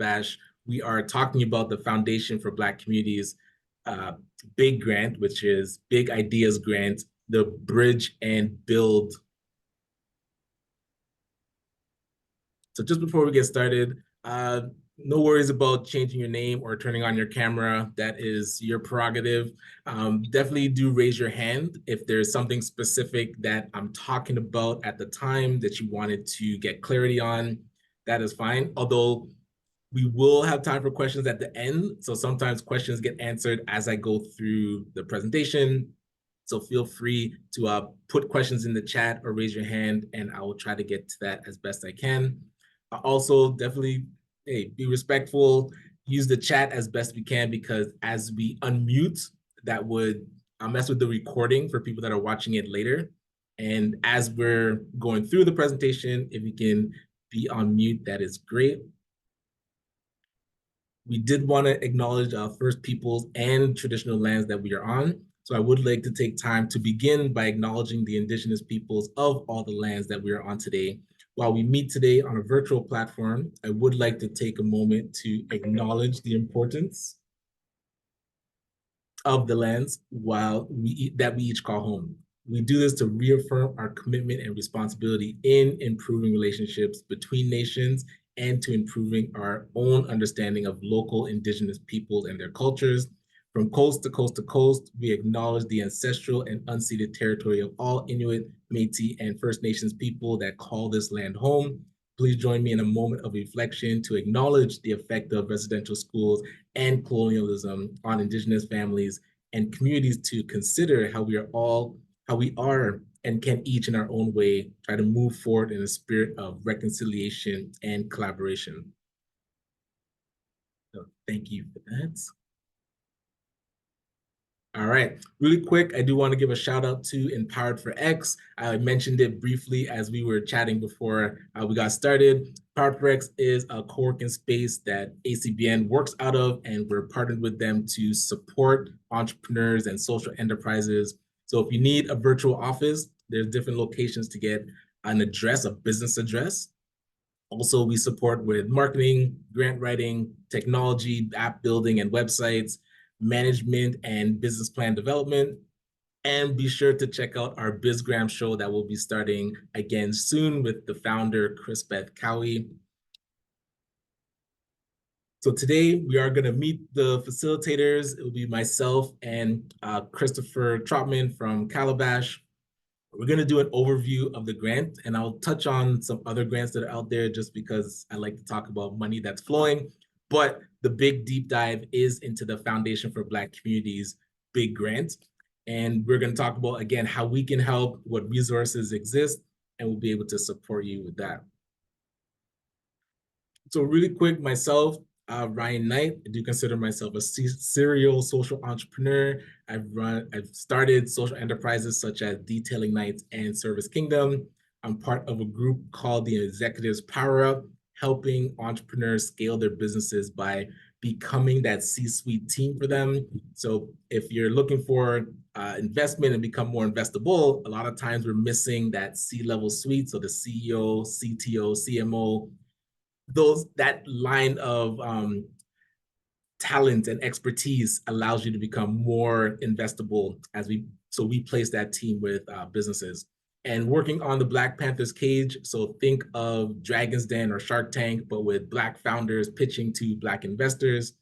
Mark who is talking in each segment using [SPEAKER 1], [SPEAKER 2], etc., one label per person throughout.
[SPEAKER 1] Bash. We are talking about the Foundation for Black Communities big grant, which is Big Ideas Grant, the Bridge and Build. So just before we get started, no worries about changing your name or turning on your camera. That is your prerogative. Definitely do raise your hand if there's something specific that I'm talking about at the time that you wanted to get clarity on. That is fine. Although we will have time for questions at the end. So sometimes questions get answered as I go through the presentation. So feel free to put questions in the chat or raise your hand, and I will try to get to that as best I can. Also, definitely, hey, be respectful. Use the chat as best we can, because as we unmute, that would mess with the recording for people that are watching it later. And as we're going through the presentation, if you can be on mute, that is great. We did want to acknowledge First Peoples and traditional lands that we are on. So I would like to take time to begin by acknowledging the indigenous peoples of all the lands that we are on today. While we meet today on a virtual platform, I would like to take a moment to acknowledge the importance of the lands that we each call home. We do this to reaffirm our commitment and responsibility in improving relationships between nations and to improving our own understanding of local indigenous peoples and their cultures. From coast to coast to coast, we acknowledge the ancestral and unceded territory of all Inuit, Métis, and First Nations people that call this land home. Please join me in a moment of reflection to acknowledge the effect of residential schools and colonialism on Indigenous families and communities, to consider how we are and can each in our own way try to move forward in a spirit of reconciliation and collaboration. So thank you for that. All right, really quick, I do want to give a shout out to Empowered for X. I mentioned it briefly as we were chatting before we got started. Empowered for X is a co-working space that ACBN works out of, and we're partnered with them to support entrepreneurs and social enterprises. So if you need a virtual office, there's different locations to get an address, a business address. Also, we support with marketing, grant writing, technology, app building and websites, management and business plan development. And be sure to check out our BizGram show that will be starting again soon with the founder, Chris Beth Cowie. So today we are going to meet the facilitators. It will be myself and Christopher Trotman from KALABASH. We're going to do an overview of the grant, and I'll touch on some other grants that are out there just because I like to talk about money that's flowing. But the big deep dive is into the Foundation for Black Communities big grant. And we're going to talk about, again, how we can help, what resources exist, and we'll be able to support you with that. So really quick, myself, Ryan Knight. I do consider myself a serial social entrepreneur. I've started social enterprises such as Detailing Nights and Service Kingdom. I'm part of a group called the Executives Power Up, helping entrepreneurs scale their businesses by becoming that C-suite team for them. So if you're looking for investment and become more investable, a lot of times we're missing that C-level suite. So the CEO, CTO, CMO, that line of talent and expertise allows you to become more investable so we place that team with businesses. And working on the Black Panthers Cage, so think of Dragon's Den or Shark Tank, but with Black founders pitching to Black investors.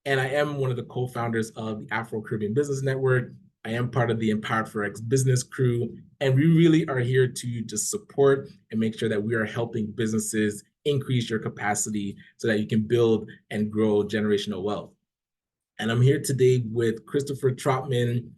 [SPEAKER 1] And I am one of the co-founders of the Afro-Caribbean Business Network. I am part of the Empowered for X business crew, and we really are here to just support and make sure that we are helping businesses increase your capacity so that you can build and grow generational wealth. And I'm here today with Christopher Trotman,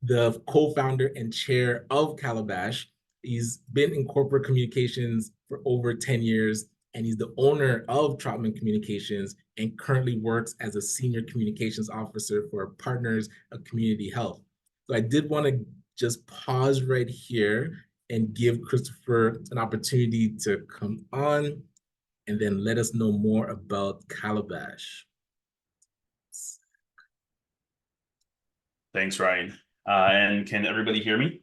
[SPEAKER 1] the co-founder and chair of KALABASH. He's been in corporate communications for over 10 years, and he's the owner of Trotman Communications and currently works as a senior communications officer for Partners of Community Health. So I did want to just pause right here and give Christopher an opportunity to come on and then let us know more about KALABASH.
[SPEAKER 2] Thanks, Ryan. And can everybody hear me?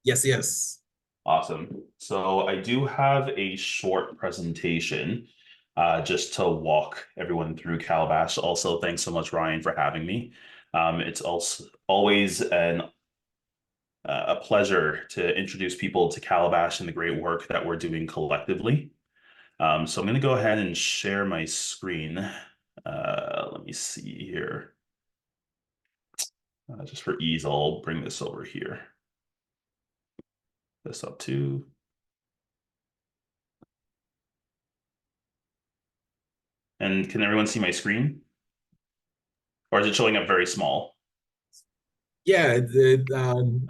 [SPEAKER 1] Yes, yes.
[SPEAKER 2] Awesome. So I do have a short presentation. just to walk everyone through Calabash. Also, thanks so much, Ryan, for having me. It's also always a pleasure to introduce people to Calabash and the great work that we're doing collectively. So I'm going to go ahead and share my screen. Let me see here. Just for ease, I'll bring this over here. This up too. And can everyone see my screen? Or is it showing up very small?
[SPEAKER 1] Yeah,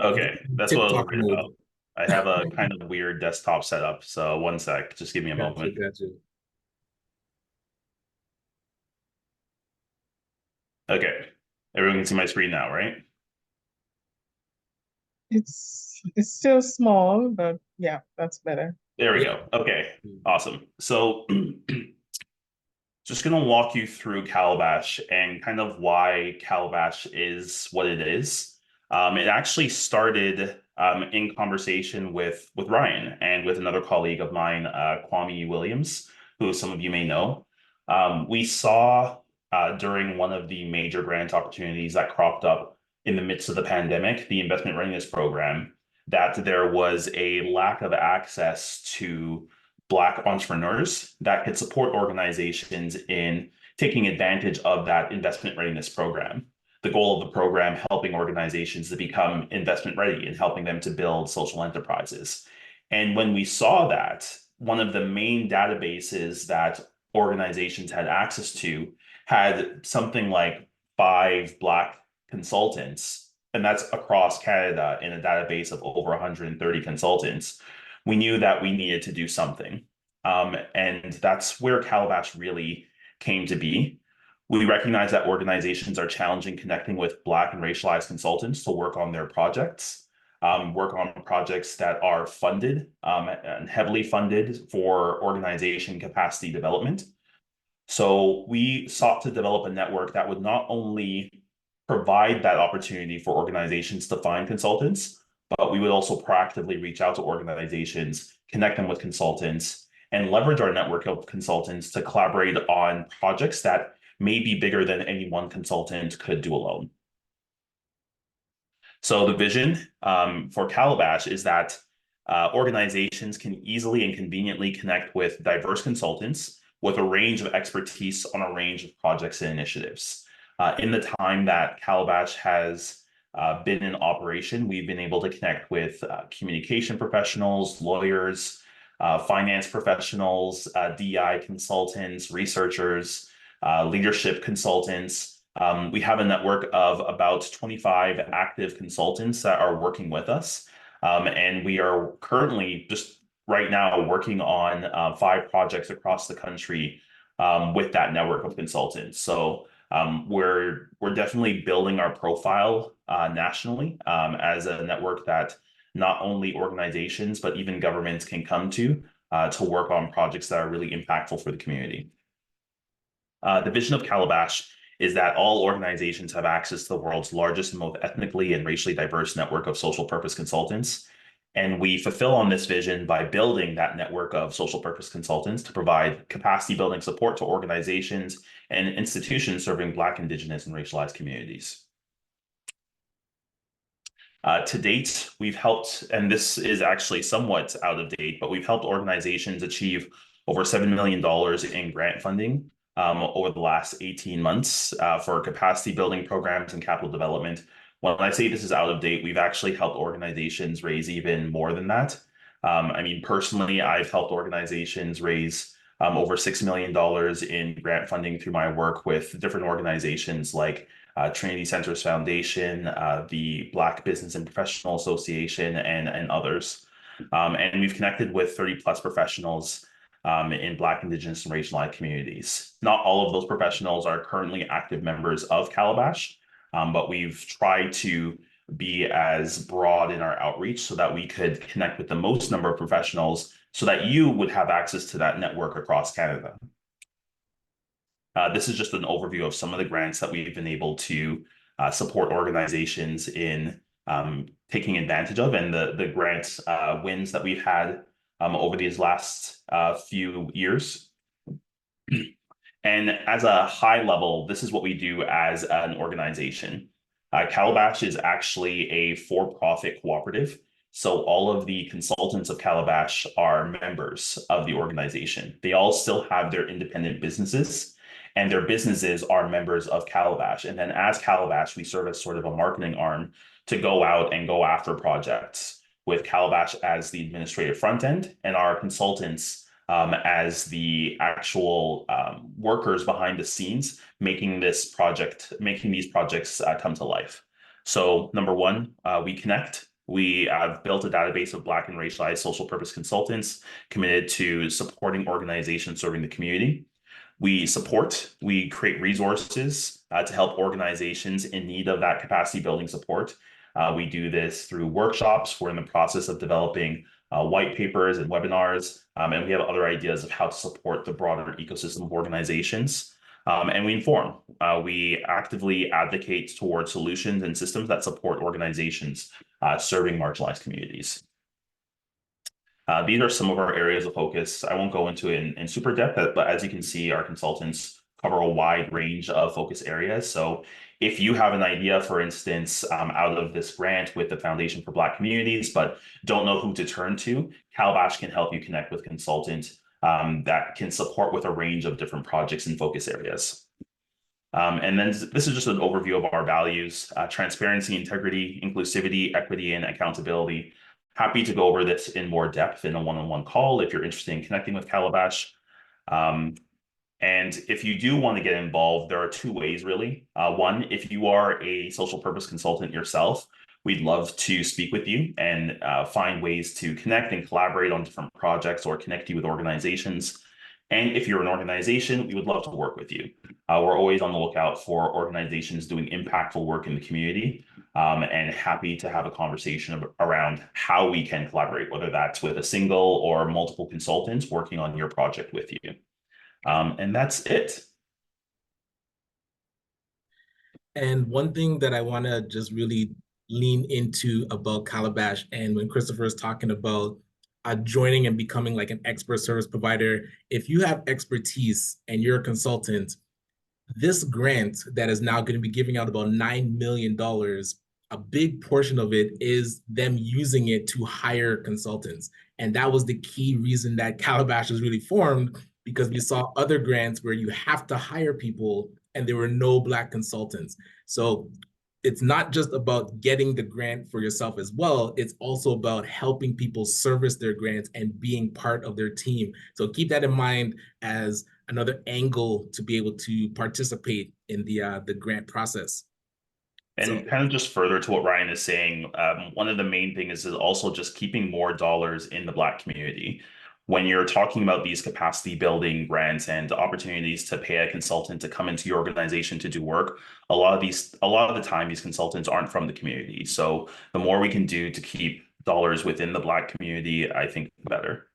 [SPEAKER 2] Okay, that's what I was
[SPEAKER 1] TikTok
[SPEAKER 2] worried
[SPEAKER 1] mode.
[SPEAKER 2] about. I have a kind of weird desktop setup, so one sec, just give me a
[SPEAKER 1] Gotcha,
[SPEAKER 2] moment.
[SPEAKER 1] gotcha.
[SPEAKER 2] Okay, everyone can see my screen now, right?
[SPEAKER 3] It's still small, but yeah, that's better.
[SPEAKER 2] There we
[SPEAKER 1] Yeah.
[SPEAKER 2] go. Okay, awesome. So just going to walk you through Calabash and kind of why Calabash is what it is. It actually started in conversation with Ryan and with another colleague of mine, Kwame Williams, who some of you may know. We saw during one of the major grant opportunities that cropped up in the midst of the pandemic, the investment readiness program, that there was a lack of access to Black entrepreneurs that could support organizations in taking advantage of that investment readiness program. The goal of the program, helping organizations to become investment ready and helping them to build social enterprises. And when we saw that, one of the main databases that organizations had access to had something like 5 Black consultants, and that's across Canada in a database of over 130 consultants. We knew that we needed to do something. And that's where Calabash really came to be. We recognize that organizations are challenging connecting with Black and racialized consultants to work on their projects, work on projects that are funded and heavily funded for organization capacity development. So we sought to develop a network that would not only provide that opportunity for organizations to find consultants, but we would also proactively reach out to organizations, connect them with consultants, and leverage our network of consultants to collaborate on projects that may be bigger than any one consultant could do alone. So the vision for Calabash is that organizations can easily and conveniently connect with diverse consultants with a range of expertise on a range of projects and initiatives. In the time that Calabash has been in operation, we've been able to connect with communication professionals, lawyers, finance professionals, DI consultants, researchers, leadership consultants. We have a network of about 25 active consultants that are working with us. And we are currently just right now working on 5 projects across the country with that network of consultants. So we're definitely building our profile nationally as a network that not only organizations, but even governments can come to work on projects that are really impactful for the community. The vision of Calabash is that all organizations have access to the world's largest and most ethnically and racially diverse network of social purpose consultants. And we fulfill on this vision by building that network of social purpose consultants to provide capacity building support to organizations and institutions serving Black, Indigenous, and racialized communities. To date, we've helped, and this is actually somewhat out of date, but we've helped organizations achieve over $7 million in grant funding over the last 18 months for capacity building programs and capital development. When I say this is out of date, we've actually helped organizations raise even more than that. I mean, personally, I've helped organizations raise over $6 million in grant funding through my work with different organizations like Trinity Centers Foundation, the Black Business and Professional Association, and others. And we've connected with 30 plus professionals in Black, Indigenous, and racialized communities. Not all of those professionals are currently active members of Calabash, but we've tried to be as broad in our outreach so that we could connect with the most number of professionals so that you would have access to that network across Canada. This is just an overview of some of the grants that we've been able to support organizations in taking advantage of, and the grant wins that we've had over these last few years. And as a high level, this is what we do as an organization. Calabash is actually a for-profit cooperative. So all of the consultants of Calabash are members of the organization. They all still have their independent businesses, and their businesses are members of Calabash. And then as Calabash, we serve as sort of a marketing arm to go out and go after projects with Calabash as the administrative front end and our consultants as the actual workers behind the scenes, making these projects come to life. So number one, we connect. We have built a database of Black and racialized social purpose consultants committed to supporting organizations serving the community. We create resources to help organizations in need of that capacity building support. We do this through workshops. We're in the process of developing white papers and webinars, and we have other ideas of how to support the broader ecosystem of organizations. And we inform. We actively advocate towards solutions and systems that support organizations serving marginalized communities. These are some of our areas of focus. I won't go into it in super depth, but as you can see, our consultants cover a wide range of focus areas. So if you have an idea, for instance, out of this grant with the Foundation for Black Communities, but don't know who to turn to, Calabash can help you connect with consultants that can support with a range of different projects and focus areas. And then this is just an overview of our values: transparency, integrity, inclusivity, equity, and accountability. Happy to go over this in more depth in a one-on-one call if you're interested in connecting with Calabash. And if you do want to get involved, there are two ways, really. One, if you are a social purpose consultant yourself, we'd love to speak with you and find ways to connect and collaborate on different projects or connect you with organizations. And if you're an organization, we would love to work with you. We're always on the lookout for organizations doing impactful work in the community, and happy to have a conversation around how we can collaborate, whether that's with a single or multiple consultants working on your project with you. And that's it.
[SPEAKER 1] And one thing that I want to just really lean into about Calabash, and when Christopher is talking about joining and becoming like an expert service provider, if you have expertise and you're a consultant, this grant that is now going to be giving out about $9 million, a big portion of it is them using it to hire consultants. And that was the key reason that Calabash was really formed, because we saw other grants where you have to hire people and there were no Black consultants. So it's not just about getting the grant for yourself as well. It's also about helping people service their grants and being part of their team. So keep that in mind as another angle to be able to participate in the grant process.
[SPEAKER 2] And kind of just further to what Ryan is saying, one of the main things is also just keeping more dollars in the Black community. When you're talking about these capacity building grants and opportunities to pay a consultant to come into your organization to do work, a lot of the time, these consultants aren't from the community. So the more we can do to keep dollars within the Black community, I think the better.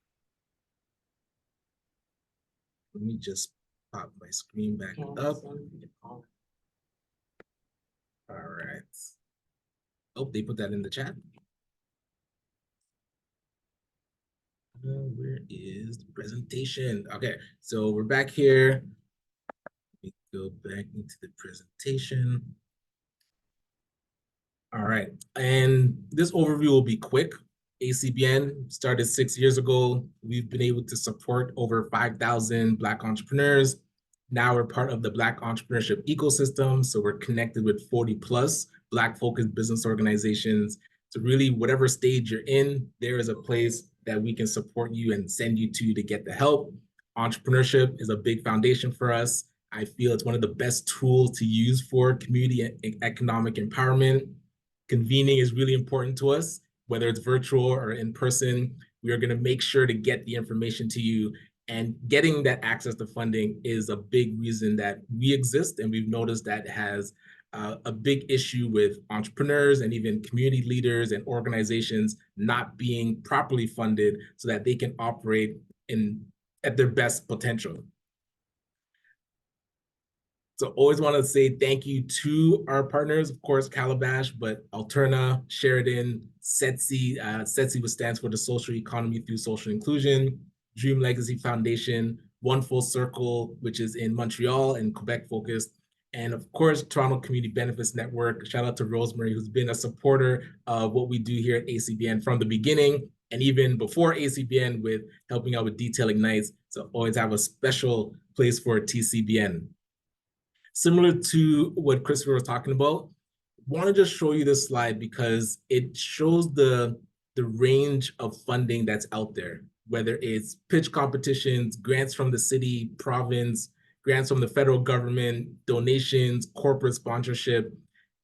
[SPEAKER 1] Let me just pop my screen back up. All right. Oh, they put that in the chat. Where is the presentation? Okay, so we're back here. Let me go back into the presentation. All right, and this overview will be quick. ACBN started 6 years ago. We've been able to support over 5,000 Black entrepreneurs. Now we're part of the Black entrepreneurship ecosystem. So we're connected with 40 plus Black-focused business organizations. So really, whatever stage you're in, there is a place that we can support you and send you to get the help. Entrepreneurship is a big foundation for us. I feel it's one of the best tools to use for community and economic empowerment. Convening is really important to us, whether it's virtual or in person. We are going to make sure to get the information to you, and getting that access to funding is a big reason that we exist. And we've noticed that has a big issue with entrepreneurs and even community leaders and organizations not being properly funded so that they can operate at their best potential. So always want to say thank you to our partners, of course, Calabash, but Alterna, Sheridan, SETC, SETC, which stands for the Social Economy Through Social Inclusion, Dream Legacy Foundation, One Full Circle, which is in Montreal and Quebec focused. And of course, Toronto Community Benefits Network. Shout out to Rosemary, who's been a supporter of what we do here at ACBN from the beginning, and even before ACBN with helping out with detailing nights. So always have a special place for TCBN. Similar to what Christopher was talking about, want to just show you this slide because it shows the range of funding that's out there, whether it's pitch competitions, grants from the city, province, grants from the federal government, donations, corporate sponsorship,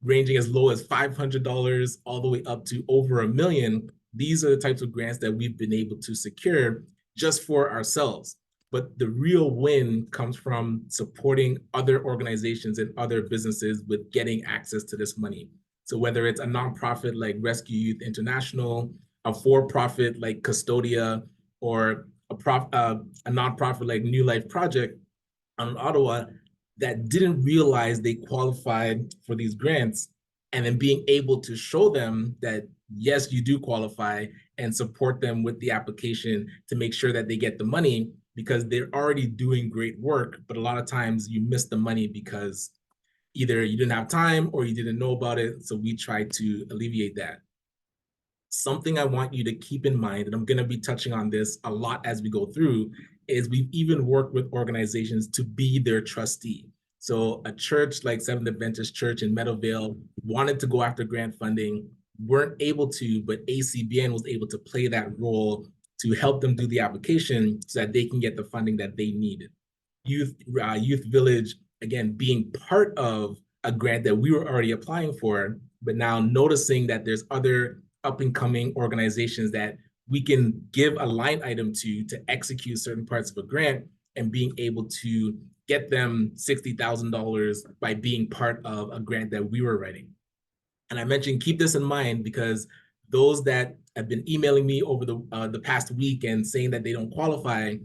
[SPEAKER 1] ranging as low as $500 all the way up to over $1 million. These are the types of grants that we've been able to secure just for ourselves. But the real win comes from supporting other organizations and other businesses with getting access to this money. So whether it's a nonprofit like Rescue Youth International, a for-profit like Custodia, or a nonprofit like New Life Project in Ottawa that didn't realize they qualified for these grants, and then being able to show them that, yes, you do qualify, and support them with the application to make sure that they get the money, because they're already doing great work, but a lot of times you miss the money because either you didn't have time or you didn't know about it. So we try to alleviate that. Something I want you to keep in mind, and I'm going to be touching on this a lot as we go through, is we've even worked with organizations to be their trustee. So a church like Seventh Adventist Church in Meadowvale wanted to go after grant funding, weren't able to, but ACBN was able to play that role to help them do the application so that they can get the funding that they needed. Youth Village, again, being part of a grant that we were already applying for, but now noticing that there's other up and coming organizations that we can give a line item to execute certain parts of a grant, and being able to get them $60,000 by being part of a grant that we were writing. And I mentioned, keep this in mind, because those that have been emailing me over the past week and saying that they don't qualify,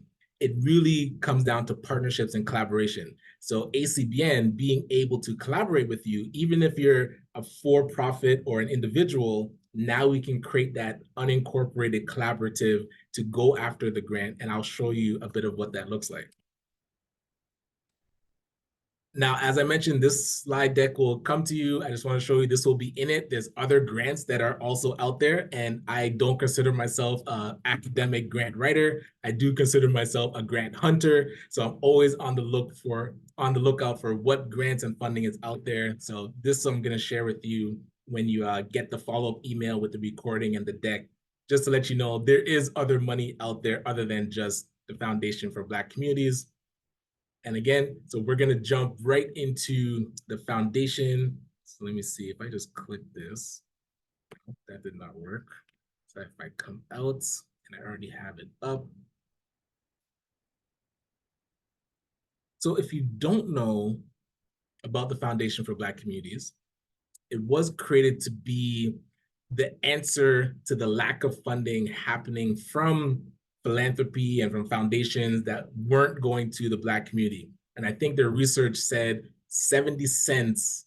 [SPEAKER 1] it really comes down to partnerships and collaboration. So ACBN being able to collaborate with you, even if you're a for-profit or an individual, now we can create that unincorporated collaborative to go after the grant. And I'll show you a bit of what that looks like. Now, as I mentioned, this slide deck will come to you. I just want to show you this will be in it. There's other grants that are also out there, and I don't consider myself an academic grant writer. I do consider myself a grant hunter. So I'm always on the lookout for what grants and funding is out there. So this I'm going to share with you when you get the follow-up email with the recording and the deck, just to let you know there is other money out there other than just the Foundation for Black Communities. And again, so we're going to jump right into the foundation. So let me see if I just click this. That did not work. So if I come out and I already have it up. So if you don't know about the Foundation for Black Communities, it was created to be the answer to the lack of funding happening from philanthropy and from foundations that weren't going to the Black community. And I think their research said 70 cents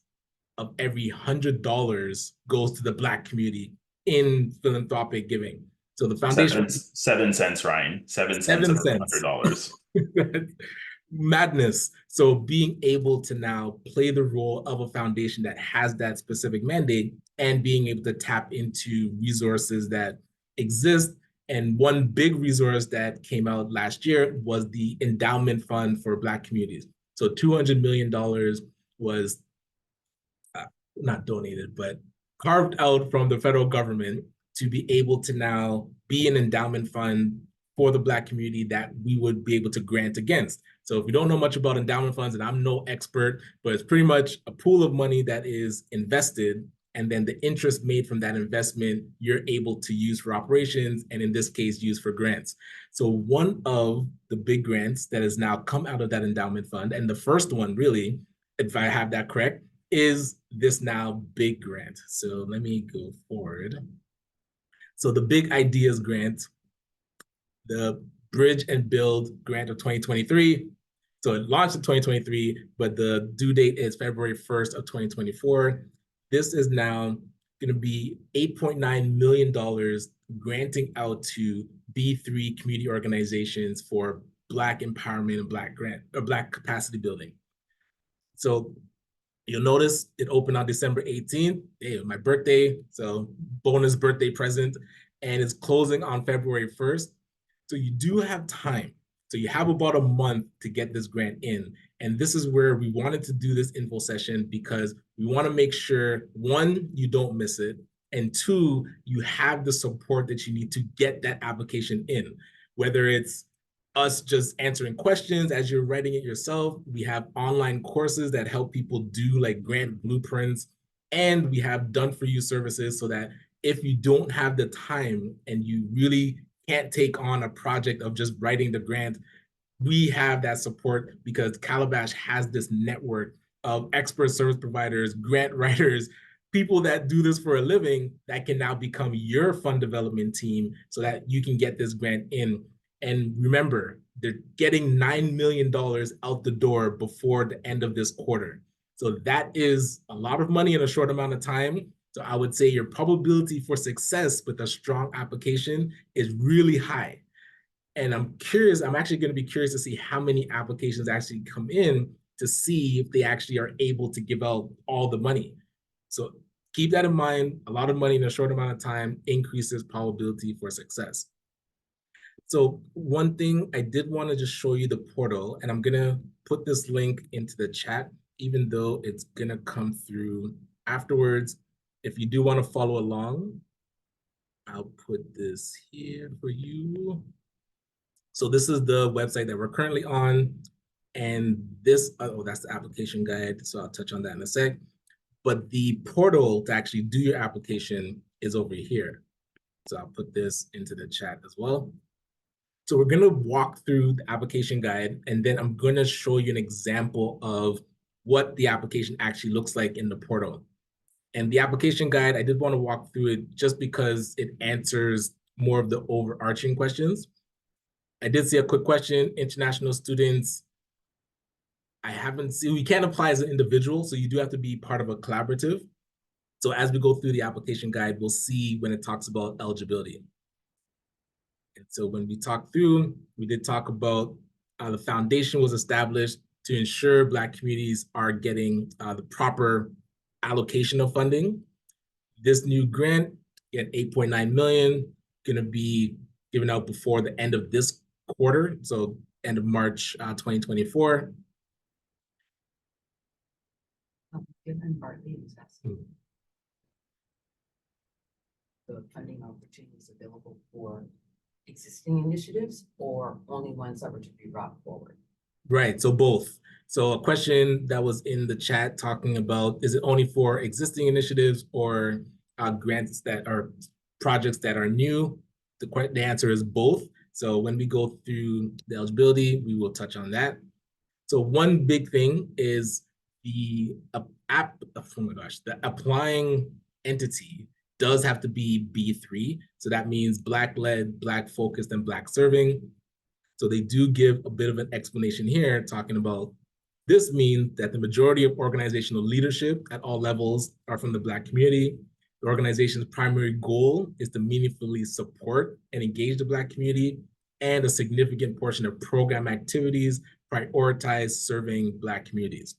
[SPEAKER 1] of every $100 goes to the Black community in philanthropic giving. So the foundation—
[SPEAKER 2] 7 cents, Ryan. 7 cents of $100.
[SPEAKER 1] Madness. So being able to now play the role of a foundation that has that specific mandate, and being able to tap into resources that exist. And one big resource that came out last year was the Endowment Fund for Black Communities. So $200 million was not donated, but carved out from the federal government to be able to now be an endowment fund for the Black community that we would be able to grant against. So if you don't know much about endowment funds, and I'm no expert, but it's pretty much a pool of money that is invested, and then the interest made from that investment, you're able to use for operations, and in this case, use for grants. So one of the big grants that has now come out of that endowment fund, and the first one really, if I have that correct, is this now big grant. So let me go forward. So the Big Ideas Grant, the Bridge and Build Grant of 2023. So it launched in 2023, but the due date is February 1st of 2024. This is now going to be $8.9 million granting out to B3 community organizations for Black empowerment and Black grant or Black capacity building. So you'll notice it opened on December 18th. Hey, my birthday, so bonus birthday present, and it's closing on February 1st. So you do have time. So you have about a month to get this grant in. And this is where we wanted to do this info session because we want to make sure, one, you don't miss it, and two, you have the support that you need to get that application in. Whether it's us just answering questions as you're writing it yourself, we have online courses that help people do like grant blueprints, and we have done for you services so that if you don't have the time and you really can't take on a project of just writing the grant, we have that support because Calabash has this network of expert service providers, grant writers, people that do this for a living that can now become your fund development team so that you can get this grant in. And remember, they're getting $9 million out the door before the end of this quarter. So that is a lot of money in a short amount of time. So I would say your probability for success with a strong application is really high. And I'm actually going to be curious to see how many applications actually come in to see if they actually are able to give out all the money. So keep that in mind. A lot of money in a short amount of time increases probability for success. So one thing I did want to just show you the portal, and I'm going to put this link into the chat, even though it's going to come through afterwards. If you do want to follow along, I'll put this here for you. So this is the website that we're currently on. And this, oh, that's the application guide. So I'll touch on that in a sec. But the portal to actually do your application is over here. So I'll put this into the chat as well. So we're going to walk through the application guide, and then I'm going to show you an example of what the application actually looks like in the portal. And the application guide, I did want to walk through it just because it answers more of the overarching questions. I did see a quick question, international students. I haven't seen, we can't apply as an individual, so you do have to be part of a collaborative. So as we go through the application guide, we'll see when it talks about eligibility. And so when we talked through, we did talk about the foundation was established to ensure Black communities are getting the proper allocation of funding. This new grant, at 8.9 million, going to be given out before the end of this quarter, so end of March 2024.
[SPEAKER 4] Given Bartley was asking the funding opportunities available for existing initiatives or only ones that were to be brought forward?
[SPEAKER 1] Right, so both. So a question that was in the chat talking about, is it only for existing initiatives or grants that are projects that are new? The answer is both. So when we go through the eligibility, we will touch on that. So one big thing is the the applying entity does have to be B3. So that means Black-led, Black-focused, and Black-serving. So they do give a bit of an explanation here talking about this means that the majority of organizational leadership at all levels are from the Black community. The organization's primary goal is to meaningfully support and engage the Black community, and a significant portion of program activities prioritize serving Black communities.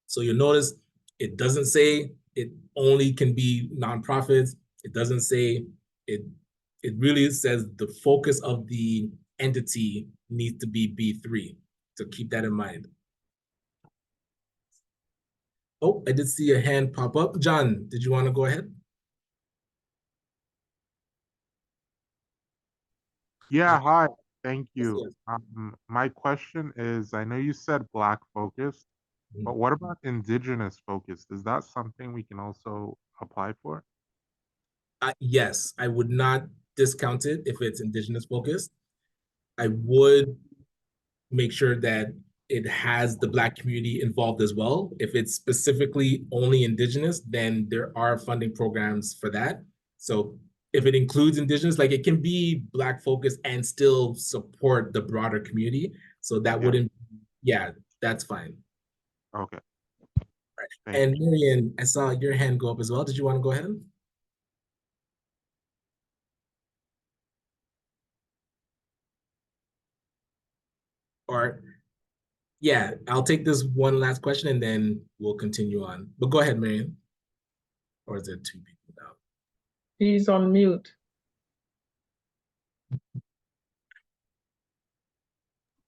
[SPEAKER 1] So you'll notice it doesn't say it only can be nonprofits. It doesn't say it. It really says the focus of the entity needs to be B3. So keep that in mind. Oh, I did see a hand pop up. John, did you want to go ahead?
[SPEAKER 5] Yeah, hi. Thank
[SPEAKER 1] Yes,
[SPEAKER 5] you.
[SPEAKER 1] yes.
[SPEAKER 5] My question is, I know you said Black focused, but what about Indigenous focused? Is that something we can also apply for?
[SPEAKER 1] Yes, I would not discount it if it's Indigenous focused. I would make sure that it has the Black community involved as well. If it's specifically only Indigenous, then there are funding programs for that. So if it includes Indigenous, like it can be Black focused and still support the broader community. So that wouldn't, yeah, that's fine.
[SPEAKER 5] Okay.
[SPEAKER 1] Right. And Marianne, I saw your hand go up as well. Did you want to go ahead? Or, yeah, I'll take this one last question and then we'll continue on. But go ahead, Marian. Or is there two people now?
[SPEAKER 3] He's on mute.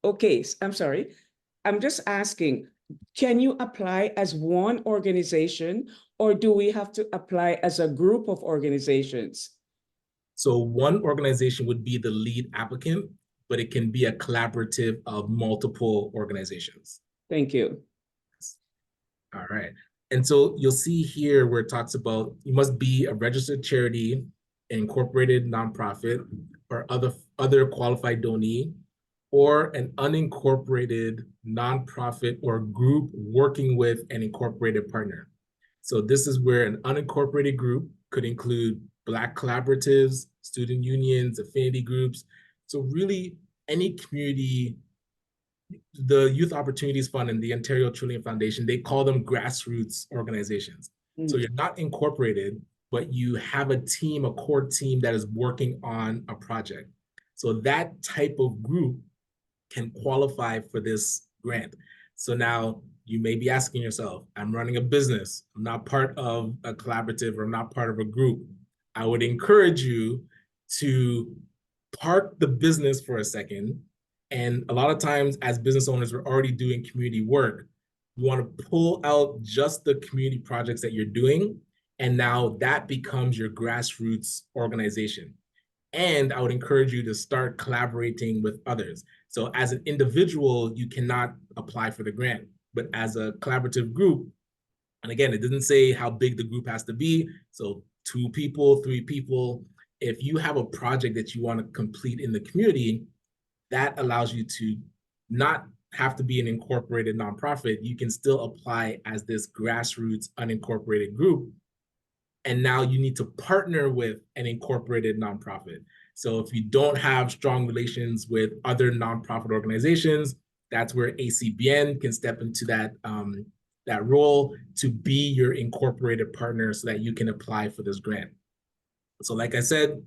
[SPEAKER 6] Okay, I'm sorry. I'm just asking, can you apply as one organization or do we have to apply as a group of organizations?
[SPEAKER 1] So one organization would be the lead applicant, but it can be a collaborative of multiple organizations.
[SPEAKER 6] Thank you.
[SPEAKER 1] All right. And so you'll see here where it talks about you must be a registered charity, incorporated nonprofit, or other qualified donee, or an unincorporated nonprofit or group working with an incorporated partner. So this is where an unincorporated group could include Black collaboratives, student unions, affinity groups. So really any community, the Youth Opportunities Fund and the Ontario Trillium Foundation, they call them grassroots organizations. So you're not incorporated, but you have a team, a core team that is working on a project. So that type of group can qualify for this grant. So now you may be asking yourself, I'm running a business, I'm not part of a collaborative or I'm not part of a group. I would encourage you to park the business for a second. And a lot of times as business owners, we're already doing community work. You want to pull out just the community projects that you're doing. And now that becomes your grassroots organization. And I would encourage you to start collaborating with others. So as an individual, you cannot apply for the grant, but as a collaborative group, and again, it doesn't say how big the group has to be. So 2 people, 3 people, if you have a project that you want to complete in the community, that allows you to not have to be an incorporated nonprofit. You can still apply as this grassroots unincorporated group. And now you need to partner with an incorporated nonprofit. So if you don't have strong relations with other nonprofit organizations, that's where ACBN can step into that, that role to be your incorporated partner so that you can apply for this grant. So like I said,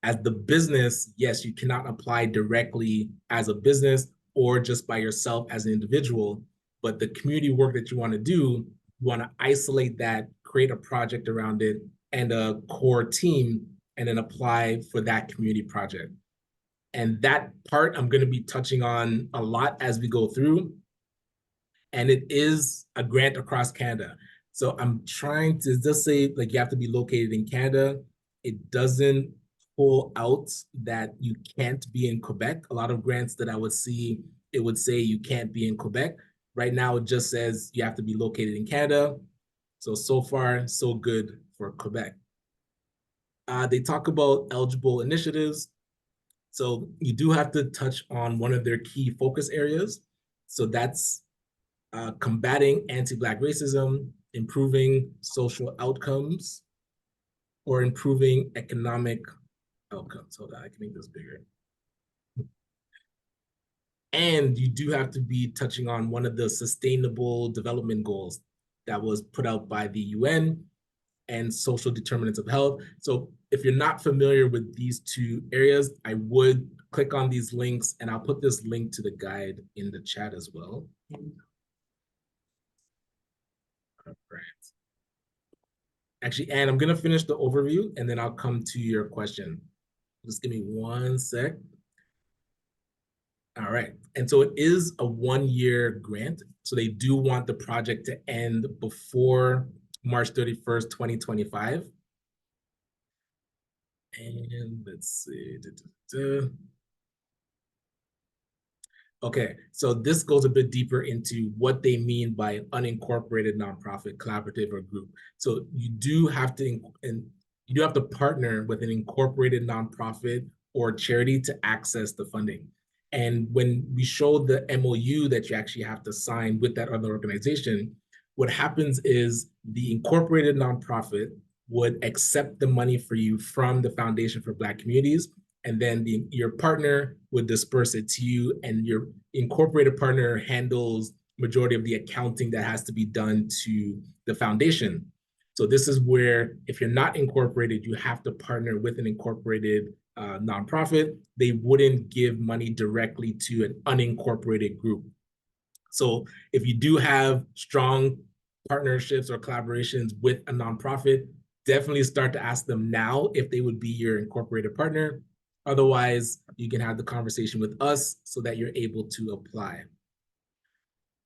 [SPEAKER 1] as the business, yes, you cannot apply directly as a business or just by yourself as an individual, but the community work that you want to do, you want to isolate that, create a project around it and a core team, and then apply for that community project. And that part I'm going to be touching on a lot as we go through. And it is a grant across Canada. So I'm trying to just say like you have to be located in Canada. It doesn't pull out that you can't be in Quebec. A lot of grants that I would see, it would say you can't be in Quebec. Right now, it just says you have to be located in Canada. So far, so good for Quebec. They talk about eligible initiatives. So you do have to touch on one of their key focus areas. So that's combating anti-Black racism, improving social outcomes, or improving economic outcomes. Hold on, I can make this bigger. And you do have to be touching on one of the sustainable development goals that was put out by the UN and social determinants of health. So if you're not familiar with these 2 areas, I would click on these links and I'll put this link to the guide in the chat as well. All right. Actually, Anne, I'm gonna finish the overview and then I'll come to your question. Just give me 1 sec. All right, and so it is a 1-year grant. So they do want the project to end before March 31st, 2025. And let's see. Okay, so this goes a bit deeper into what they mean by an unincorporated nonprofit, collaborative, or group. So you do have to partner with an incorporated nonprofit or charity to access the funding. And when we show the MOU that you actually have to sign with that other organization, what happens is the incorporated nonprofit would accept the money for you from the Foundation for Black Communities, and then your partner would disperse it to you, and your incorporated partner handles majority of the accounting that has to be done to the foundation. So this is where, if you're not incorporated, you have to partner with an incorporated nonprofit, they wouldn't give money directly to an unincorporated group. So if you do have strong partnerships or collaborations with a nonprofit, definitely start to ask them now if they would be your incorporated partner. Otherwise, you can have the conversation with us so that you're able to apply.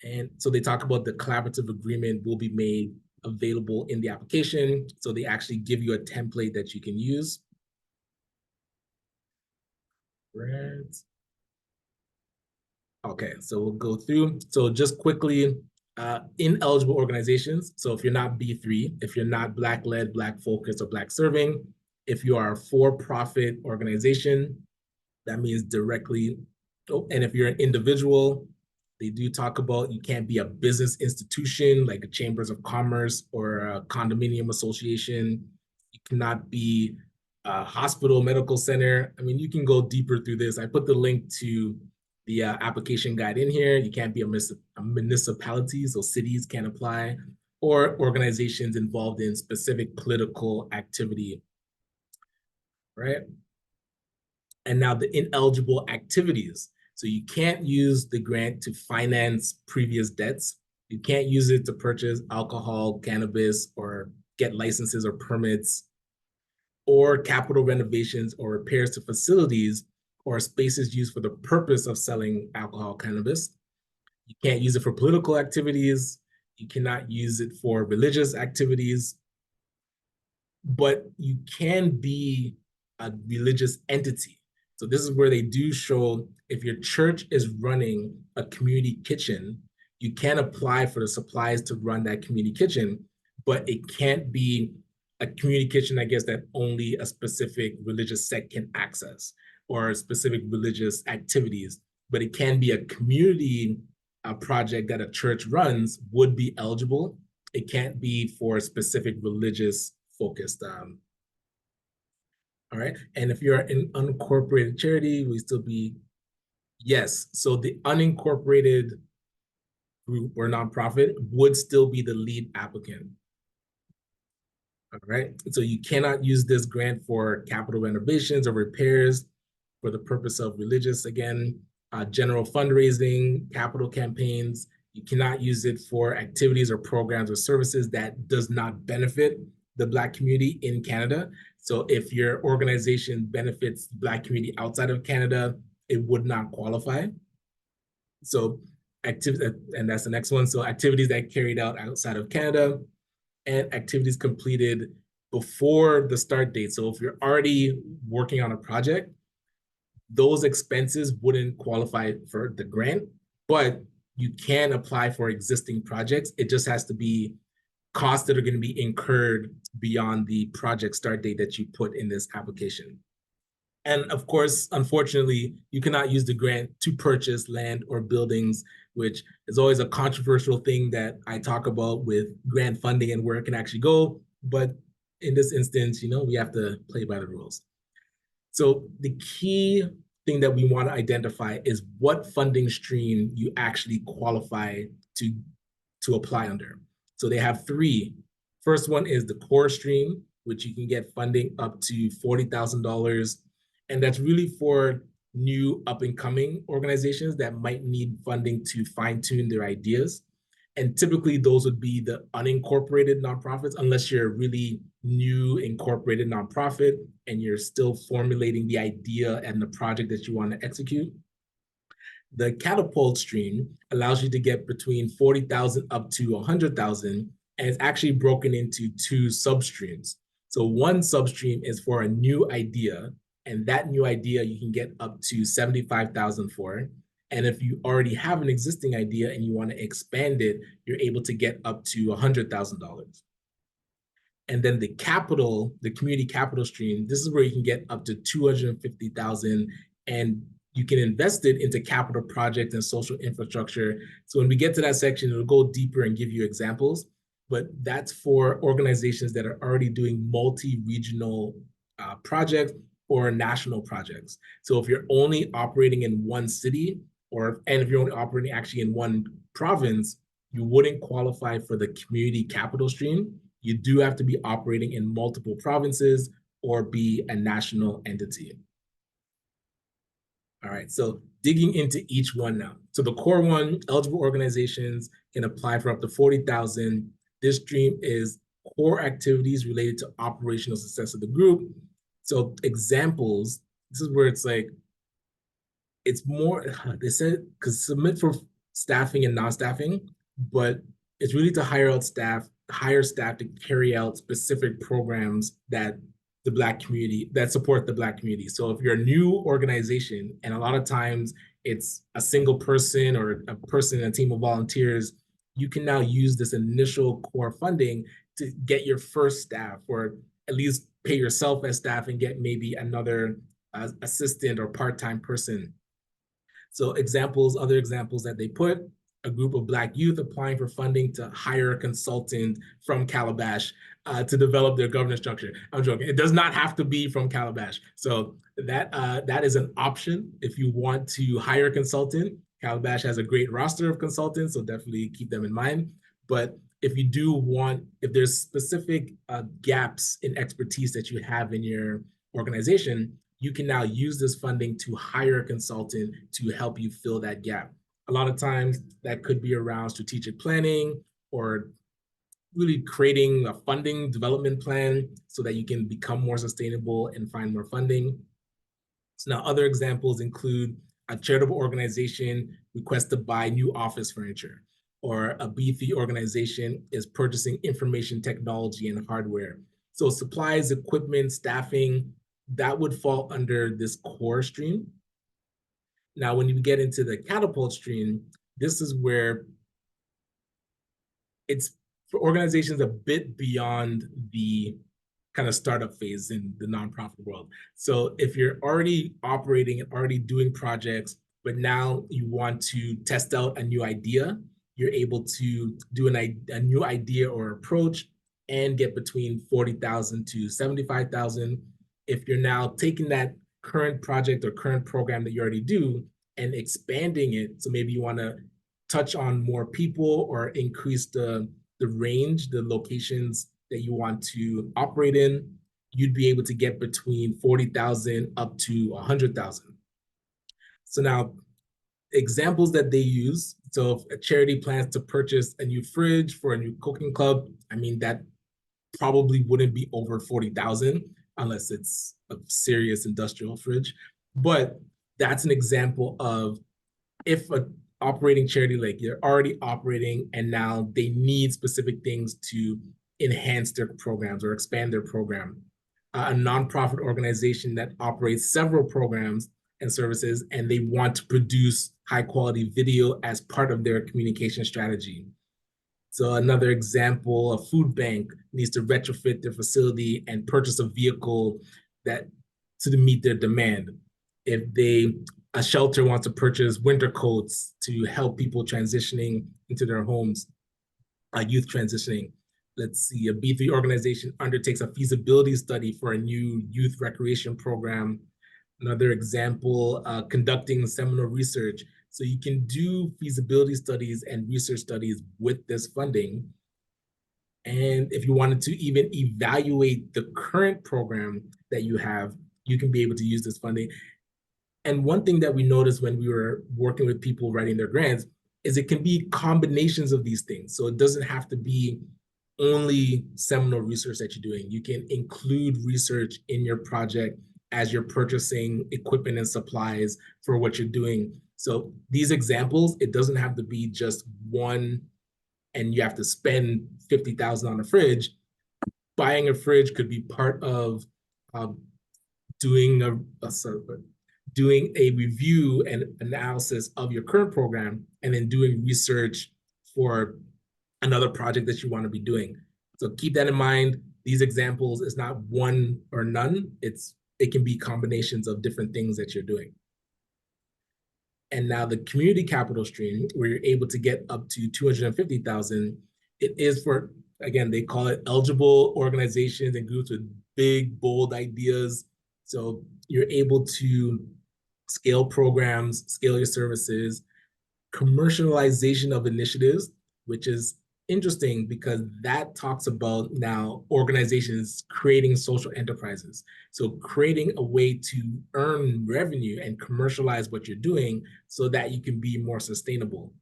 [SPEAKER 1] And so they talk about the collaborative agreement will be made available in the application. So they actually give you a template that you can use. Right. Okay, so we'll go through. So just quickly, ineligible organizations. So if you're not B3, if you're not Black-led, Black-focused, or Black-serving, if you are a for-profit organization, that means directly, and if you're an individual, they do talk about you can't be a business institution like a chambers of commerce or a condominium association. You cannot be a hospital, medical center. I mean, you can go deeper through this. I put the link to the application guide in here. You can't be a municipality, so cities can't apply, or organizations involved in specific political activity, right? And now the ineligible activities. So you can't use the grant to finance previous debts. You can't use it to purchase alcohol, cannabis, or get licenses or permits, or capital renovations or repairs to facilities or spaces used for the purpose of selling alcohol, cannabis. You can't use it for political activities. You cannot use it for religious activities. But you can be a religious entity. So this is where they do show if your church is running a community kitchen, you can apply for the supplies to run that community kitchen, but it can't be a community kitchen, I guess, that only a specific religious sect can access or specific religious activities, but it can be a community project that a church runs would be eligible. It can't be for a specific religious focused. All right, and if you're an unincorporated charity, we still be, yes. So the unincorporated group or nonprofit would still be the lead applicant. All right, so you cannot use this grant for capital renovations or repairs for the purpose of religious, again, general fundraising, capital campaigns. You cannot use it for activities or programs or services that does not benefit the Black community in Canada. So if your organization benefits the Black community outside of Canada, it would not qualify. So activities, and that's the next one. So activities that carried out outside of Canada and activities completed before the start date. So if you're already working on a project, those expenses wouldn't qualify for the grant, but you can apply for existing projects. It just has to be costs that are going to be incurred beyond the project start date that you put in this application. And of course, unfortunately, you cannot use the grant to purchase land or buildings, which is always a controversial thing that I talk about with grant funding and where it can actually go. But in this instance, we have to play by the rules. So the key thing that we want to identify is what funding stream you actually qualify to apply under. So they have three. First one is the core stream, which you can get funding up to $40,000. And that's really for new up and coming organizations that might need funding to fine tune their ideas. And typically those would be the unincorporated nonprofits, unless you're a really new incorporated nonprofit and you're still formulating the idea and the project that you want to execute. The catapult stream allows you to get between 40,000 up to 100,000, and it's actually broken into two substreams. So one substream is for a new idea, and that new idea you can get up to 75,000 for. And if you already have an existing idea and you want to expand it, you're able to get up to $100,000. And then the community capital stream, this is where you can get up to 250,000, and you can invest it into capital projects and social infrastructure. So when we get to that section, it'll go deeper and give you examples, but that's for organizations that are already doing multi-regional projects or national projects. So if you're only operating in one city, and if you're only operating actually in one province, you wouldn't qualify for the community capital stream. You do have to be operating in multiple provinces or be a national entity. All right, so digging into each one now. So the core one, eligible organizations can apply for up to 40,000. This stream is core activities related to operational success of the group. So examples, this is where it's like, it's more, they said, because submit for staffing and non-staffing, but it's really to hire staff to carry out specific programs that the Black community, that support the Black community. So if you're a new organization, and a lot of times it's a single person or a person in a team of volunteers, you can now use this initial core funding to get your first staff, or at least pay yourself as staff and get maybe another assistant or part-time person. So other examples that they put, a group of Black youth applying for funding to hire a consultant from Calabash to develop their governance structure. I'm joking. It does not have to be from Calabash. So that is an option if you want to hire a consultant. Calabash has a great roster of consultants, so definitely keep them in mind. But if you do want, if there's specific gaps in expertise that you have in your organization, you can now use this funding to hire a consultant to help you fill that gap. A lot of times that could be around strategic planning or really creating a funding development plan so that you can become more sustainable and find more funding. So now other examples include a charitable organization requests to buy new office furniture, or a B3 organization is purchasing information technology and hardware. So supplies, equipment, staffing, that would fall under this core stream. Now, when you get into the catapult stream, this is where it's for organizations a bit beyond the kind of startup phase in the nonprofit world. So if you're already operating and already doing projects, but now you want to test out a new idea, you're able to do a new idea or approach and get between 40,000 to 75,000. If you're now taking that current project or current program that you already do and expanding it, so maybe you want to touch on more people or increase the range, the locations that you want to operate in, you'd be able to get between 40,000 up to 100,000. So now, examples that they use. So if a charity plans to purchase a new fridge for a new cooking club, I mean, that probably wouldn't be over 40,000 unless it's a serious industrial fridge. But that's an example of if an operating charity, like they're already operating and now they need specific things to enhance their programs or expand their program. A nonprofit organization that operates several programs and services, and they want to produce high quality video as part of their communication strategy. So another example, a food bank needs to retrofit their facility and purchase a vehicle that to meet their demand. If a shelter wants to purchase winter coats to help people transitioning into their homes, youth transitioning. Let's see, a B3 organization undertakes a feasibility study for a new youth recreation program. Another example, conducting seminal research. So you can do feasibility studies and research studies with this funding. And if you wanted to even evaluate the current program that you have, you can be able to use this funding. And one thing that we noticed when we were working with people writing their grants is it can be combinations of these things. So it doesn't have to be only seminal research that you're doing. You can include research in your project as you're purchasing equipment and supplies for what you're doing. So these examples, it doesn't have to be just one and you have to spend 50,000 on a fridge. Buying a fridge could be part of doing a review and analysis of your current program, and then doing research for another project that you want to be doing. So keep that in mind. These examples is not one or none. It can be combinations of different things that you're doing. And now the community capital stream, where you're able to get up to 250,000, it is for, again, they call it eligible organizations and groups with big, bold ideas. So you're able to scale programs, scale your services, commercialization of initiatives, which is interesting because that talks about now organizations creating social enterprises. So creating a way to earn revenue and commercialize what you're doing so that you can be more sustainable.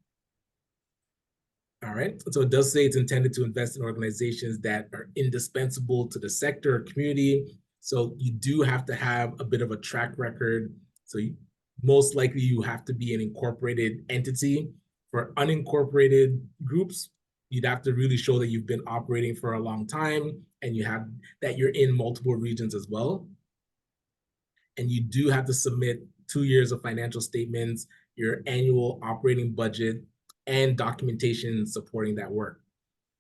[SPEAKER 1] All right, so it does say it's intended to invest in organizations that are indispensable to the sector or community. So you do have to have a bit of a track record. So most likely you have to be an incorporated entity. For unincorporated groups, you'd have to really show that you've been operating for a long time and you have that you're in multiple regions as well. And you do have to submit 2 years of financial statements, your annual operating budget, and documentation supporting that work.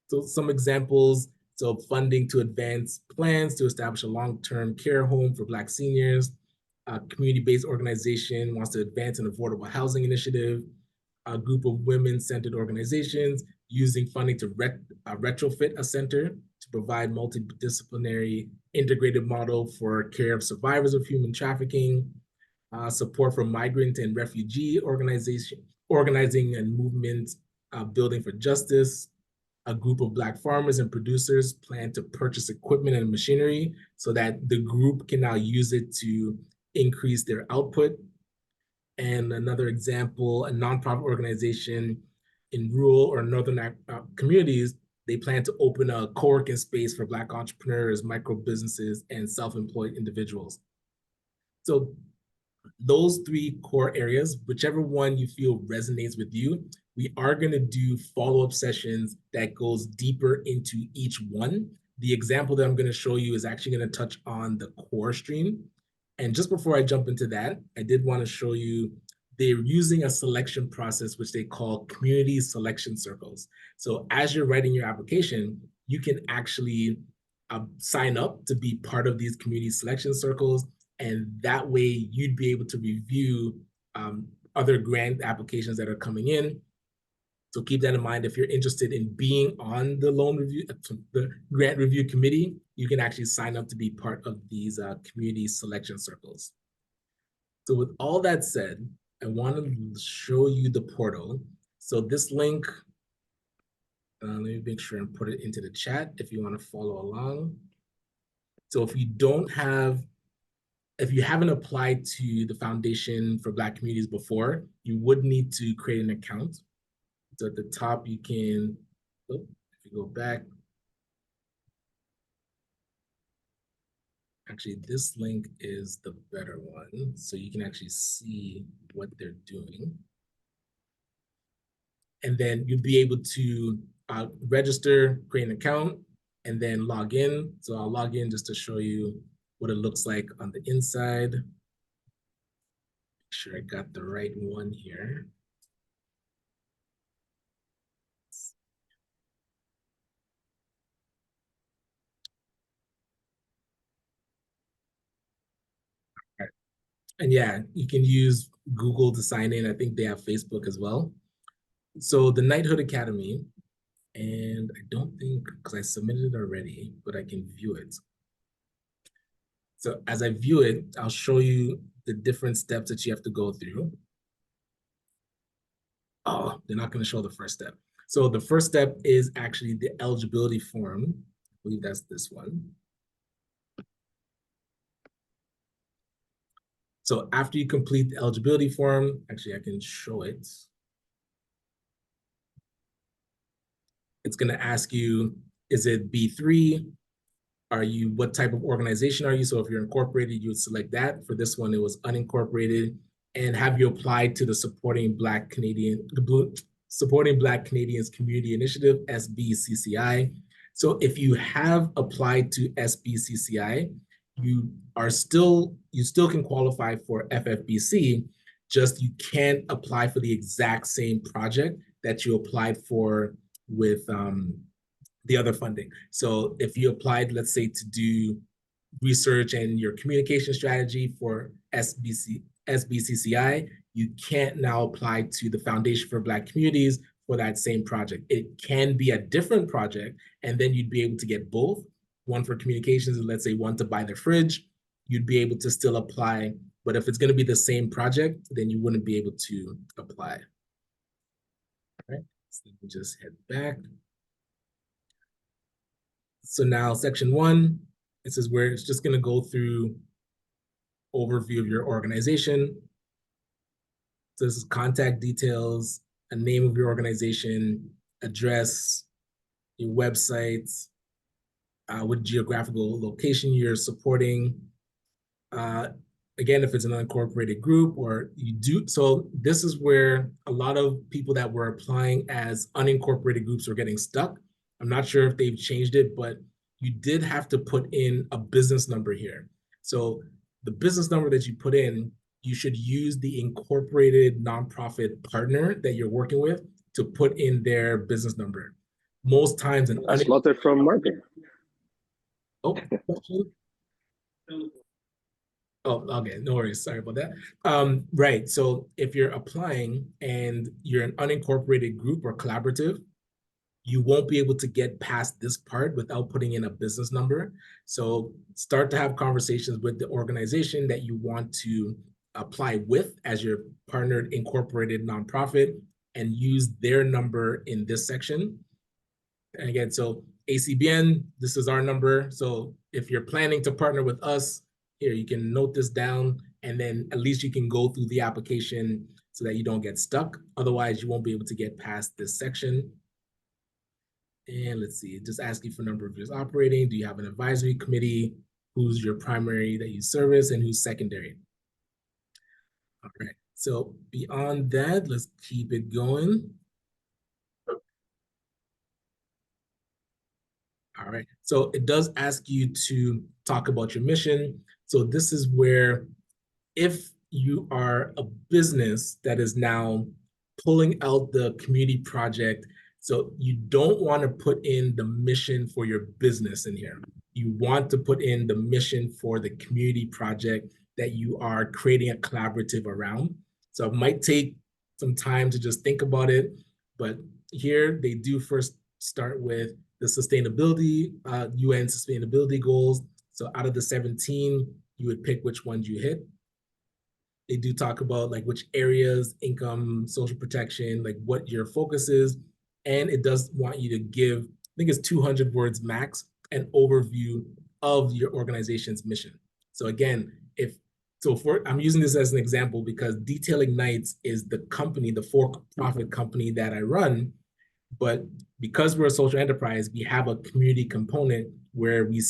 [SPEAKER 1] So some examples, so funding to advance plans to establish a long-term care home for Black seniors. A community-based organization wants to advance an affordable housing initiative. A group of women-centered organizations using funding to retrofit a center to provide multidisciplinary integrated model for care of survivors of human trafficking. Support for migrant and refugee organizing and movements, building for justice. A group of Black farmers and producers plan to purchase equipment and machinery so that the group can now use it to increase their output. And another example, a nonprofit organization in rural or northern communities, they plan to open a co-working space for Black entrepreneurs, micro businesses, and self-employed individuals. So those 3 core areas, whichever one you feel resonates with you, we are going to do follow-up sessions that goes deeper into each one. The example that I'm going to show you is actually going to touch on the core stream. And just before I jump into that, I did want to show you they're using a selection process, which they call community selection circles. So as you're writing your application, you can actually sign up to be part of these community selection circles. And that way you'd be able to review other grant applications that are coming in. So keep that in mind. If you're interested in being on the the grant review committee, you can actually sign up to be part of these community selection circles. So with all that said, I want to show you the portal. So this link, let me make sure and put it into the chat if you want to follow along. So if you haven't applied to the Foundation for Black Communities before, you would need to create an account. So at the top, you can, if you go back, actually this link is the better one. So you can actually see what they're doing. And then you'll be able to register, create an account, and then log in. So I'll log in just to show you what it looks like on the inside. Make sure I got the right one here. And yeah, you can use Google to sign in. I think they have Facebook as well. So the Knighthood Academy, and I don't think, because I submitted it already, but I can view it. So as I view it, I'll show you the different steps that you have to go through. Oh, they're not going to show the first step. So the first step is actually the eligibility form. I believe that's this one. So after you complete the eligibility form, actually I can show it. It's going to ask you, is it B3? What type of organization are you? So if you're incorporated, you would select that. For this one, it was unincorporated. And have you applied to the Supporting Black Canadians Community Initiative, SBCCI? So if you have applied to SBCCI, you still can qualify for FFBC, just you can't apply for the exact same project that you applied for with the other funding. So if you applied, let's say, to do research and your communication strategy for SBCCI, you can't now apply to the Foundation for Black Communities for that same project. It can be a different project, and then you'd be able to get both, one for communications and let's say one to buy the fridge, you'd be able to still apply. But if it's going to be the same project, then you wouldn't be able to apply. All right, so let me just head back. So now section 1, it says where it's just going to go through overview of your organization. So this is contact details, a name of your organization, address, your website, what geographical location you're supporting. Again, if it's an unincorporated group or you do, so this is where a lot of people that were applying as unincorporated groups were getting stuck. I'm not sure if they've changed it, but you did have to put in a business number here. So the business number that you put in, you should use the incorporated nonprofit partner that you're working with to put in their business number. Most times
[SPEAKER 7] That's Walter from marketing.
[SPEAKER 1] Oh, okay, no worries. Sorry about that. Right. So if you're applying and you're an unincorporated group or collaborative, you won't be able to get past this part without putting in a business number. So start to have conversations with the organization that you want to apply with as your partnered incorporated nonprofit and use their number in this section. And again, so ACBN, this is our number. So if you're planning to partner with us, here, you can note this down, and then at least you can go through the application so that you don't get stuck. Otherwise, you won't be able to get past this section. And let's see, just ask you for number of years operating. Do you have an advisory committee? Who's your primary that you service and who's secondary? All right, so beyond that, let's keep it going. All right, so it does ask you to talk about your mission. So this is where if you are a business that is now pulling out the community project, so you don't want to put in the mission for your business in here. You want to put in the mission for the community project that you are creating a collaborative around. So it might take some time to just think about it, but here they do first start with the sustainability, UN sustainability goals. So out of the 17, you would pick which ones you hit. They do talk about like which areas, income, social protection, like what your focus is. And it does want you to give, I think it's 200 words max, an overview of your organization's mission. So again, I'm using this as an example because Detail Ignites is the company, the for-profit company that I run. But because we're a social enterprise, we have a community component where we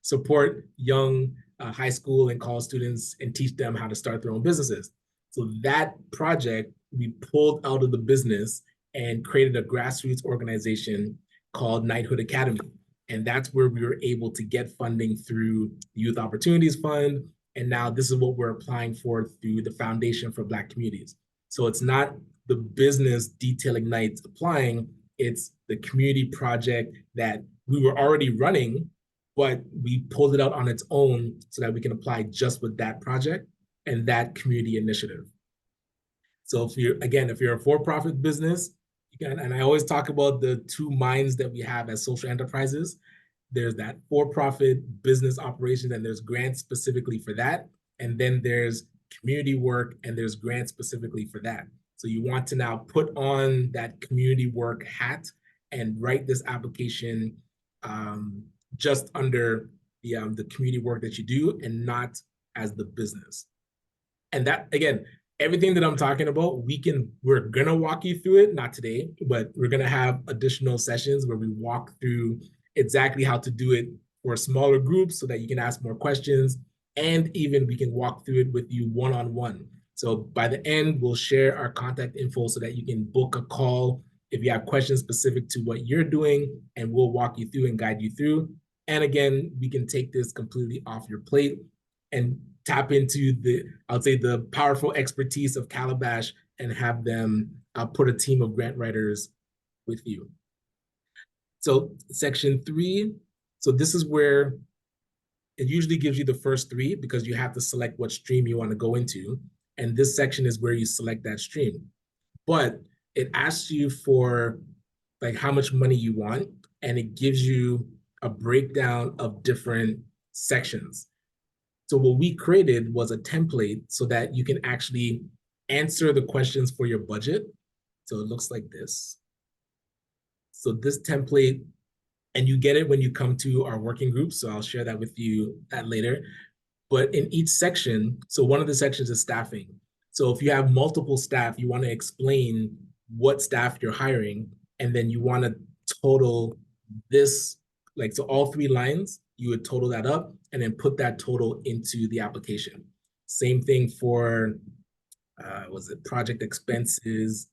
[SPEAKER 1] support young high school and college students and teach them how to start their own businesses. So that project we pulled out of the business and created a grassroots organization called Knighthood Academy. And that's where we were able to get funding through the Youth Opportunities Fund. And now this is what we're applying for through the Foundation for Black Communities. So it's not the business Detail Ignites applying, it's the community project that we were already running, but we pulled it out on its own so that we can apply just with that project and that community initiative. So if you're a for-profit business, you can, and I always talk about the two minds that we have as social enterprises. There's that for-profit business operation, and there's grants specifically for that. And then there's community work, and there's grants specifically for that. So you want to now put on that community work hat and write this application just under the community work that you do and not as the business. And that, again, everything that I'm talking about, we're gonna walk you through it, not today, but we're gonna have additional sessions where we walk through exactly how to do it for smaller groups so that you can ask more questions, and even we can walk through it with you one-on-one. So by the end, we'll share our contact info so that you can book a call if you have questions specific to what you're doing, and we'll walk you through and guide you through. And again, we can take this completely off your plate and tap into the powerful expertise of Calabash and have them put a team of grant writers with you. So section 3, so this is where it usually gives you the first 3 because you have to select what stream you want to go into. And this section is where you select that stream. But it asks you for like how much money you want, and it gives you a breakdown of different sections. So what we created was a template so that you can actually answer the questions for your budget. So it looks like this. So this template And you get it when you come to our working group. So I'll share that with you later. But in each section, so one of the sections is staffing. So if you have multiple staff, you want to explain what staff you're hiring, and then you want to total this, like, so all 3 lines, you would total that up and then put that total into the application. Same thing for, was it project expenses?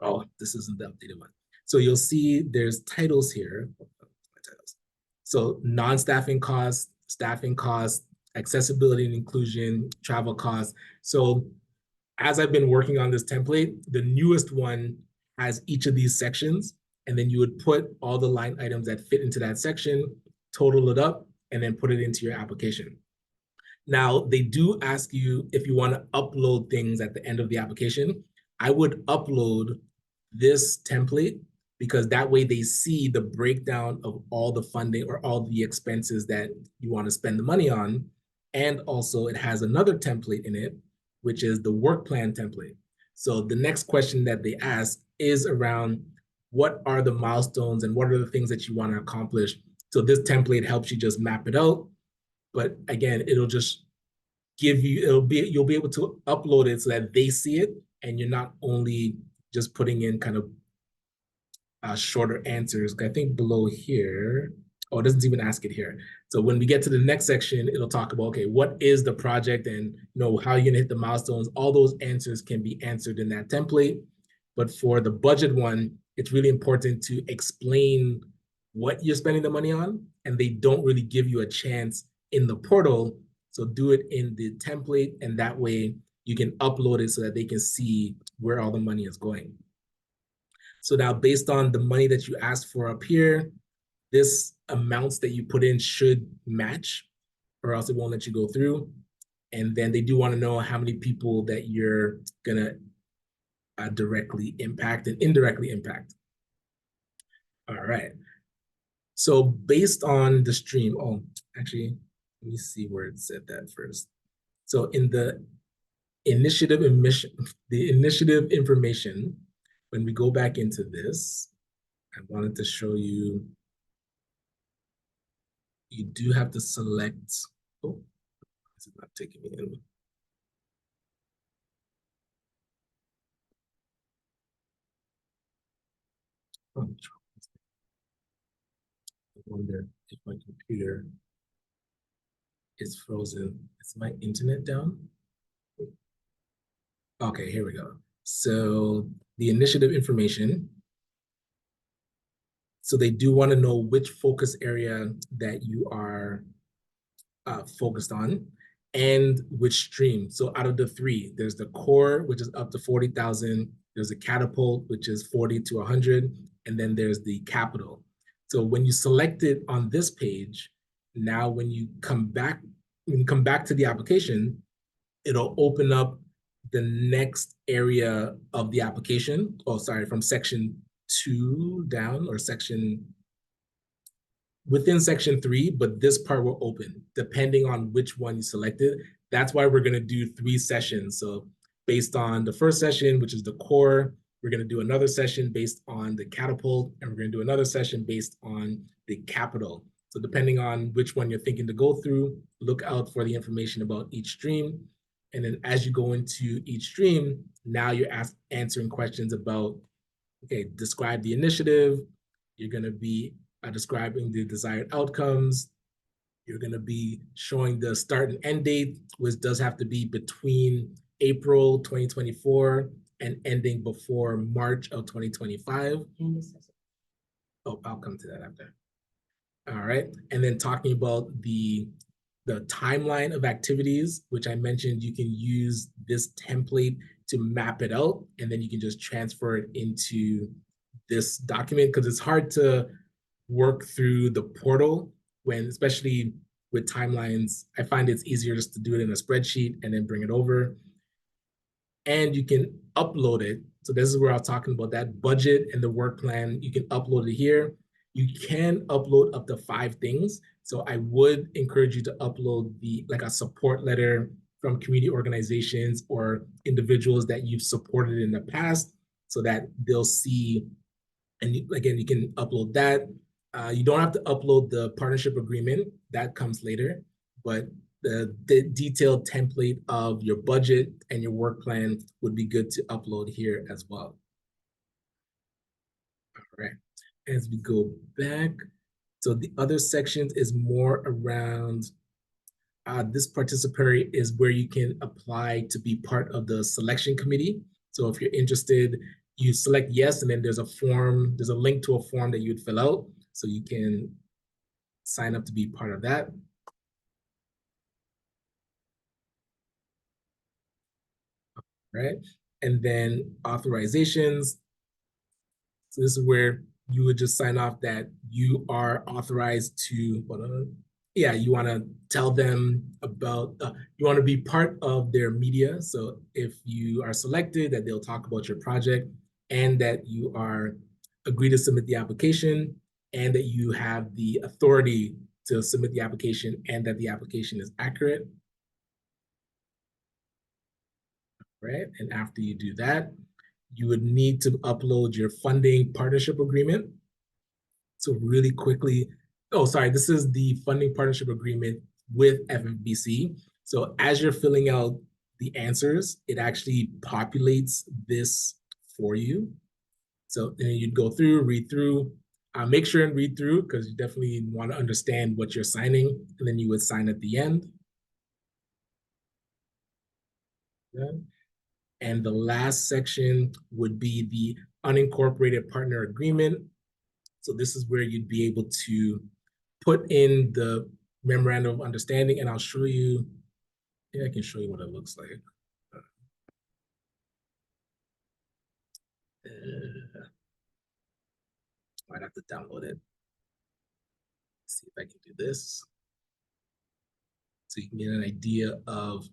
[SPEAKER 1] Oh, this isn't the updated one. So you'll see there's titles here. So non-staffing costs, staffing costs, accessibility and inclusion, travel costs. So as I've been working on this template, the newest one has each of these sections, and then you would put all the line items that fit into that section, total it up, and then put it into your application. Now, they do ask you if you want to upload things at the end of the application. I would upload this template because that way they see the breakdown of all the funding or all the expenses that you want to spend the money on. And also it has another template in it, which is the work plan template. So the next question that they ask is around what are the milestones and what are the things that you want to accomplish. So this template helps you just map it out. But again, it'll just give you, you'll be able to upload it so that they see it, and you're not only just putting in kind of shorter answers. I think below here, oh, it doesn't even ask it here. So when we get to the next section, it'll talk about, okay, what is the project and how you're gonna hit the milestones. All those answers can be answered in that template. But for the budget one, it's really important to explain what you're spending the money on, and they don't really give you a chance in the portal. So do it in the template, and that way you can upload it so that they can see where all the money is going. So now, based on the money that you asked for up here, this amounts that you put in should match, or else it won't let you go through. And then they do want to know how many people that you're gonna directly impact and indirectly impact. All right. So based on the stream, oh, actually, let me see where it said that first. So in the initiative information, when we go back into this, I wanted to show you, you do have to select, oh, this is not taking me in. Oh, I wonder if my computer is frozen. Is my internet down? Okay, here we go. So the initiative information. So they do want to know which focus area that you are focused on and which stream. So out of the 3, there's the core, which is up to 40,000. There's a catapult, which is 40 to 100. And then there's the capital. So when you select it on this page, now when you come back to the application, it'll open up the next area of the application. Oh, sorry, from section 2 down, or within section 3, but this part will open depending on which one you selected. That's why we're gonna do 3 sessions. So based on the first session, which is the core, we're gonna do another session based on the catapult, and we're gonna do another session based on the capital. So depending on which one you're thinking to go through, look out for the information about each stream. And then as you go into each stream, now you're answering questions about, okay, describe the initiative. You're gonna be describing the desired outcomes. You're gonna be showing the start and end date, which does have to be between April 2024 and ending before March of 2025. Oh, I'll come to that after. All right, and then talking about the timeline of activities, which I mentioned, you can use this template to map it out, and then you can just transfer it into this document, because it's hard to work through the portal when, especially with timelines, I find it's easier just to do it in a spreadsheet and then bring it over. And you can upload it. So this is where I was talking about that budget and the work plan. You can upload it here. You can upload up to 5 things. So I would encourage you to upload like a support letter from community organizations or individuals that you've supported in the past, so that they'll see And again, you can upload that. You don't have to upload the partnership agreement. That comes later. But the detailed template of your budget and your work plan would be good to upload here as well. All right. As we go back, so the other sections is more around this participatory is where you can apply to be part of the selection committee. So if you're interested, you select yes, and then there's a form, there's a link to a form that you'd fill out. So you can sign up to be part of that. Right. And then authorizations. So this is where you would just sign off that you are authorized to, yeah, you want to tell them about, you want to be part of their media. So if you are selected, that they'll talk about your project, and that you are agree to submit the application, and that you have the authority to submit the application, and that the application is accurate. Right, and after you do that, you would need to upload your funding partnership agreement. So really quickly, oh, sorry, this is the funding partnership agreement with FFBC. So as you're filling out the answers, it actually populates this for you. So then you'd go through, read through, make sure and read through, because you definitely want to understand what you're signing, and then you would sign at the end. Yeah. And the last section would be the unincorporated partner agreement. So this is where you'd be able to put in the memorandum of understanding, and I'll show you, I can show you what it looks like. Might have to download it. Let's see if I can do this. So you can get an idea of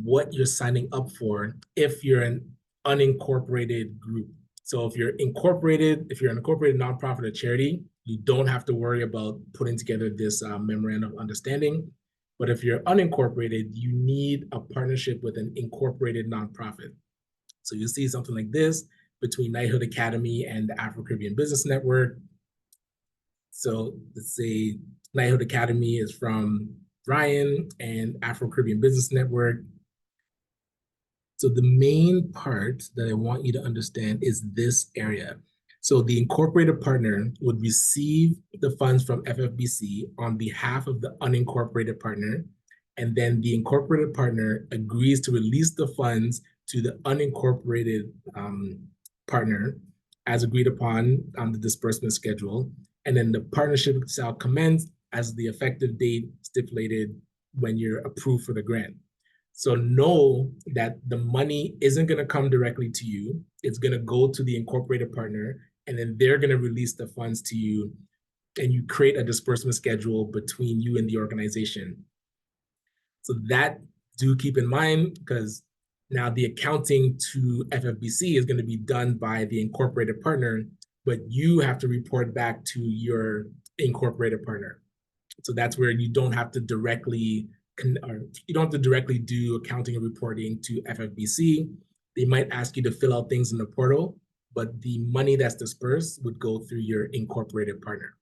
[SPEAKER 1] what you're signing up for if you're an unincorporated group. So if you're incorporated, if you're an incorporated nonprofit or charity, you don't have to worry about putting together this memorandum of understanding. But if you're unincorporated, you need a partnership with an incorporated nonprofit. So you'll see something like this between Knighthood Academy and the Afro-Caribbean Business Network. So let's say Knighthood Academy is from Ryan and Afro-Caribbean Business Network. So the main part that I want you to understand is this area. So the incorporated partner would receive the funds from FFBC on behalf of the unincorporated partner, and then the incorporated partner agrees to release the funds to the unincorporated partner as agreed upon on the disbursement schedule. And then the partnership shall commence as the effective date stipulated when you're approved for the grant. So know that the money isn't going to come directly to you. It's going to go to the incorporated partner, and then they're going to release the funds to you, and you create a disbursement schedule between you and the organization. So that do keep in mind, because now the accounting to FFBC is going to be done by the incorporated partner, but you have to report back to your incorporated partner. So that's where you don't have to directly do accounting and reporting to FFBC. They might ask you to fill out things in the portal, but the money that's dispersed would go through your incorporated partner.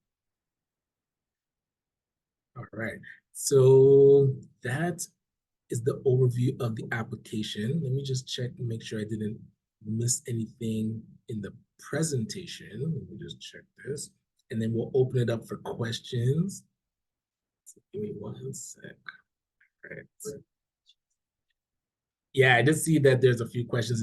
[SPEAKER 1] All right, so that is the overview of the application. Let me just check and make sure I didn't miss anything in the presentation. Let me just check this, and then we'll open it up for questions. So give me 1 sec. Right. Yeah, I did see that there's a few questions in the